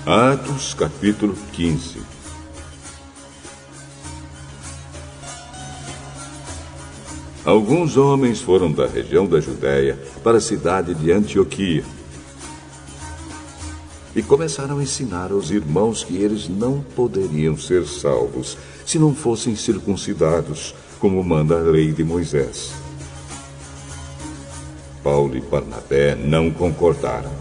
Atos, capítulo 15. Alguns homens foram da região da Judéia para a cidade de Antioquia e começaram a ensinar aos irmãos que eles não poderiam ser salvos se não fossem circuncidados, como manda a lei de Moisés. Paulo e Barnabé não concordaram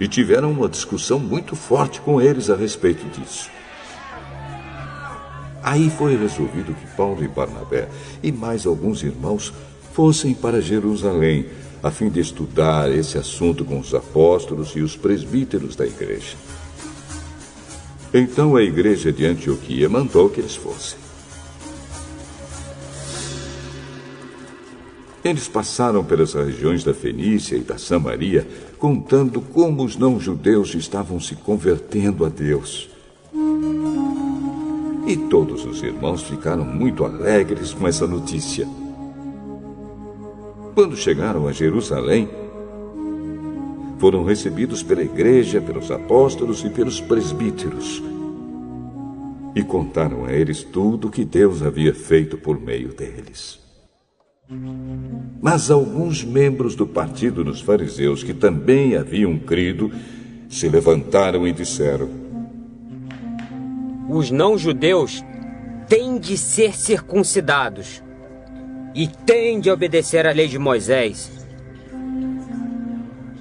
e tiveram uma discussão muito forte com eles a respeito disso. Aí foi resolvido que Paulo e Barnabé e mais alguns irmãos fossem para Jerusalém, a fim de estudar esse assunto com os apóstolos e os presbíteros da igreja. Então a igreja de Antioquia mandou que eles fossem. Eles passaram pelas regiões da Fenícia e da Samaria, contando como os não-judeus estavam se convertendo a Deus. E todos os irmãos ficaram muito alegres com essa notícia. Quando chegaram a Jerusalém, foram recebidos pela igreja, pelos apóstolos e pelos presbíteros. E contaram a eles tudo o que Deus havia feito por meio deles. Mas alguns membros do partido dos fariseus, que também haviam crido, se levantaram e disseram: os não-judeus têm de ser circuncidados e têm de obedecer à lei de Moisés.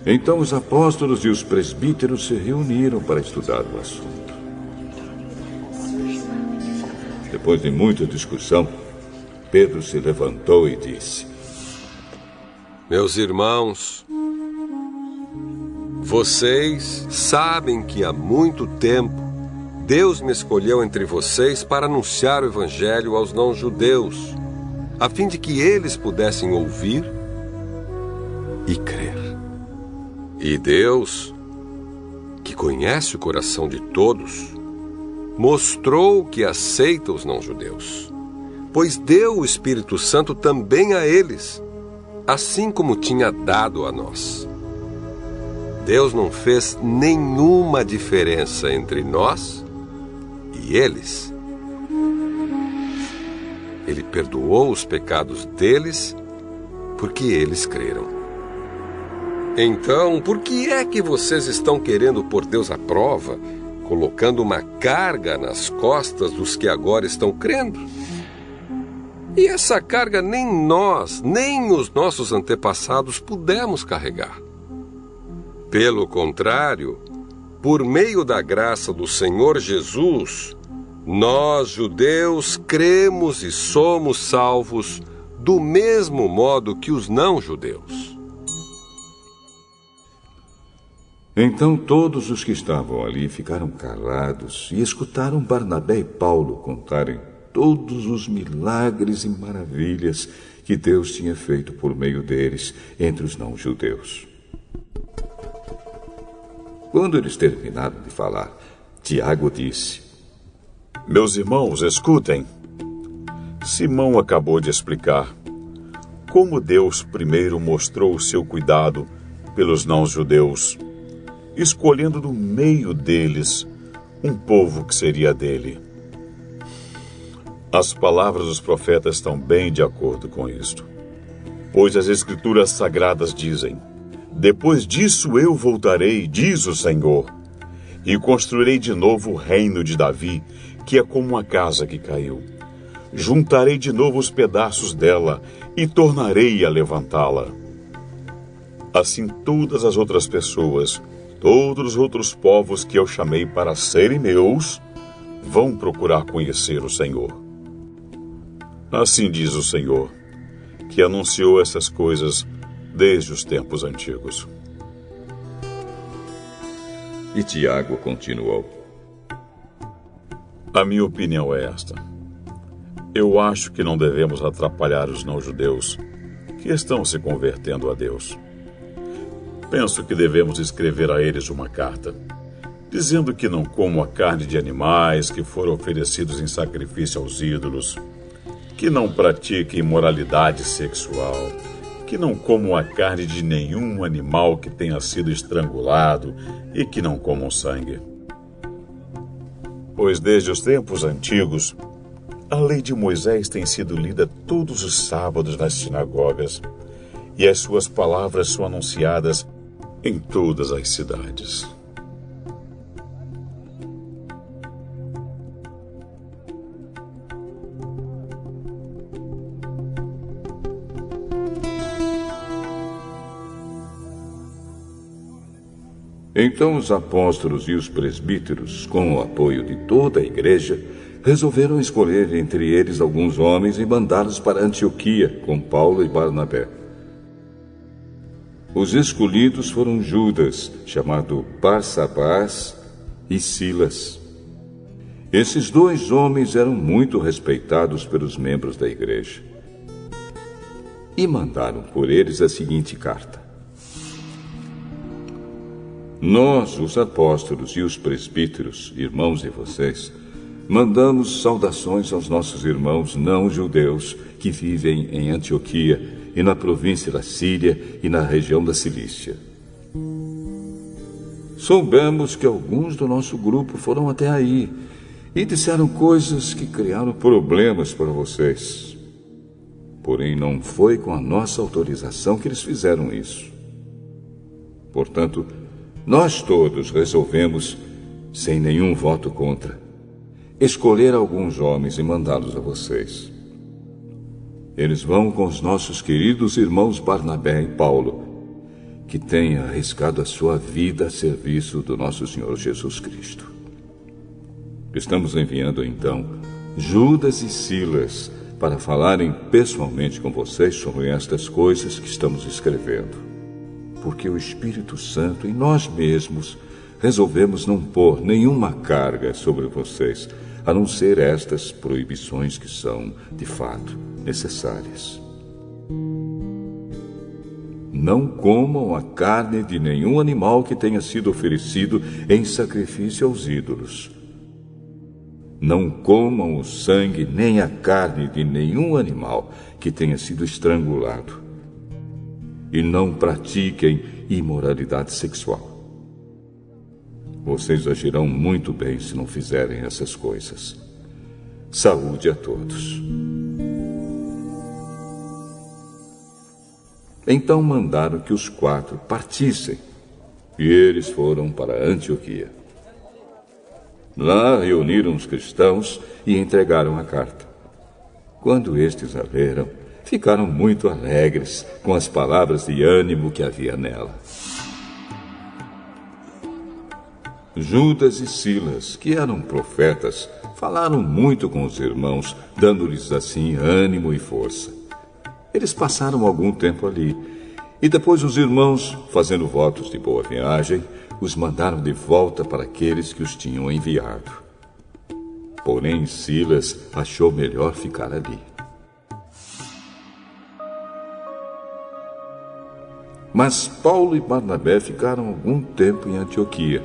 Então os apóstolos e os presbíteros se reuniram para estudar o assunto. Depois de muita discussão, Pedro se levantou e disse: meus irmãos, vocês sabem que há muito tempo Deus me escolheu entre vocês para anunciar o evangelho aos não-judeus, a fim de que eles pudessem ouvir e crer. E Deus, que conhece o coração de todos, mostrou que aceita os não-judeus, pois deu o Espírito Santo também a eles, assim como tinha dado a nós. Deus não fez nenhuma diferença entre nós e eles. Ele perdoou os pecados deles porque eles creram. Então, por que é que vocês estão querendo pôr Deus à prova, colocando uma carga nas costas dos que agora estão crendo? E essa carga nem nós, nem os nossos antepassados pudemos carregar. Pelo contrário, por meio da graça do Senhor Jesus, nós, judeus, cremos e somos salvos do mesmo modo que os não-judeus. Então todos os que estavam ali ficaram calados e escutaram Barnabé e Paulo contarem todos os milagres e maravilhas que Deus tinha feito por meio deles entre os não-judeus. Quando eles terminaram de falar, Tiago disse: meus irmãos, escutem. Simão acabou de explicar como Deus primeiro mostrou o seu cuidado pelos não-judeus, escolhendo do meio deles um povo que seria dele. As palavras dos profetas estão bem de acordo com isto. Pois as Escrituras Sagradas dizem: depois disso eu voltarei, diz o Senhor, e construirei de novo o reino de Davi, que é como uma casa que caiu. Juntarei de novo os pedaços dela e tornarei a levantá-la. Assim todas as outras pessoas, todos os outros povos que eu chamei para serem meus, vão procurar conhecer o Senhor. Assim diz o Senhor, que anunciou essas coisas desde os tempos antigos. E Tiago continuou: a minha opinião é esta. Eu acho que não devemos atrapalhar os não-judeus que estão se convertendo a Deus. Penso que devemos escrever a eles uma carta, dizendo que não comam a carne de animais que foram oferecidos em sacrifício aos ídolos, que não pratiquem imoralidade sexual, que não comam a carne de nenhum animal que tenha sido estrangulado e que não comam sangue. Pois desde os tempos antigos, a lei de Moisés tem sido lida todos os sábados nas sinagogas, e as suas palavras são anunciadas em todas as cidades. Então os apóstolos e os presbíteros, com o apoio de toda a igreja, resolveram escolher entre eles alguns homens e mandá-los para Antioquia com Paulo e Barnabé. Os escolhidos foram Judas, chamado Barsabás, e Silas. Esses dois homens eram muito respeitados pelos membros da igreja. E mandaram por eles a seguinte carta: Nós, os apóstolos e os presbíteros, irmãos de vocês, mandamos saudações aos nossos irmãos não-judeus que vivem em Antioquia e na província da Síria e na região da Cilícia. Soubemos que alguns do nosso grupo foram até aí e disseram coisas que criaram problemas para vocês. Porém, não foi com a nossa autorização que eles fizeram isso. Portanto, nós todos resolvemos, sem nenhum voto contra, escolher alguns homens e mandá-los a vocês. Eles vão com os nossos queridos irmãos Barnabé e Paulo, que têm arriscado a sua vida a serviço do nosso Senhor Jesus Cristo. Estamos enviando, então, Judas e Silas para falarem pessoalmente com vocês sobre estas coisas que estamos escrevendo. Porque o Espírito Santo e nós mesmos resolvemos não pôr nenhuma carga sobre vocês, a não ser estas proibições que são, de fato, necessárias. Não comam a carne de nenhum animal que tenha sido oferecido em sacrifício aos ídolos. Não comam o sangue nem a carne de nenhum animal que tenha sido estrangulado. E não pratiquem imoralidade sexual. Vocês agirão muito bem se não fizerem essas coisas. Saúde a todos. Então mandaram que os 4 partissem, e eles foram para Antioquia. Lá reuniram os cristãos e entregaram a carta. Quando estes a leram, ficaram muito alegres com as palavras de ânimo que havia nela. Judas e Silas, que eram profetas, falaram muito com os irmãos, dando-lhes assim ânimo e força. Eles passaram algum tempo ali, e depois os irmãos, fazendo votos de boa viagem, os mandaram de volta para aqueles que os tinham enviado. Porém, Silas achou melhor ficar ali. Mas Paulo e Barnabé ficaram algum tempo em Antioquia.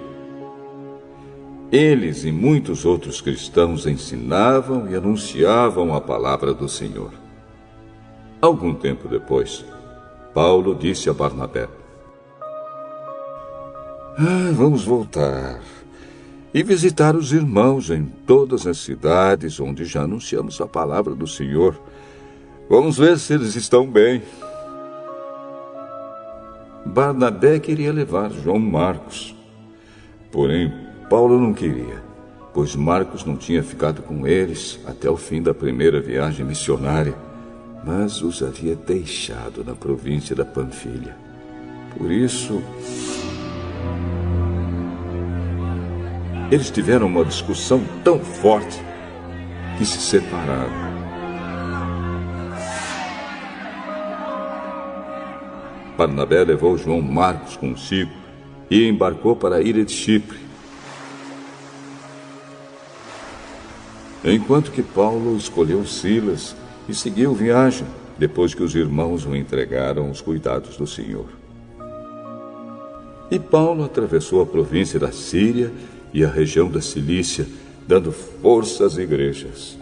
Eles e muitos outros cristãos ensinavam e anunciavam a palavra do Senhor. Algum tempo depois, Paulo disse a Barnabé: Vamos voltar e visitar os irmãos em todas as cidades onde já anunciamos a palavra do Senhor. Vamos ver se eles estão bem. Barnabé queria levar João Marcos. Porém, Paulo não queria, pois Marcos não tinha ficado com eles até o fim da primeira viagem missionária, mas os havia deixado na província da Panfilha. Por isso, eles tiveram uma discussão tão forte que se separaram. Barnabé levou João Marcos consigo e embarcou para a ilha de Chipre, enquanto que Paulo escolheu Silas e seguiu viagem, depois que os irmãos o entregaram aos cuidados do Senhor. E Paulo atravessou a província da Síria e a região da Cilícia, dando força às igrejas.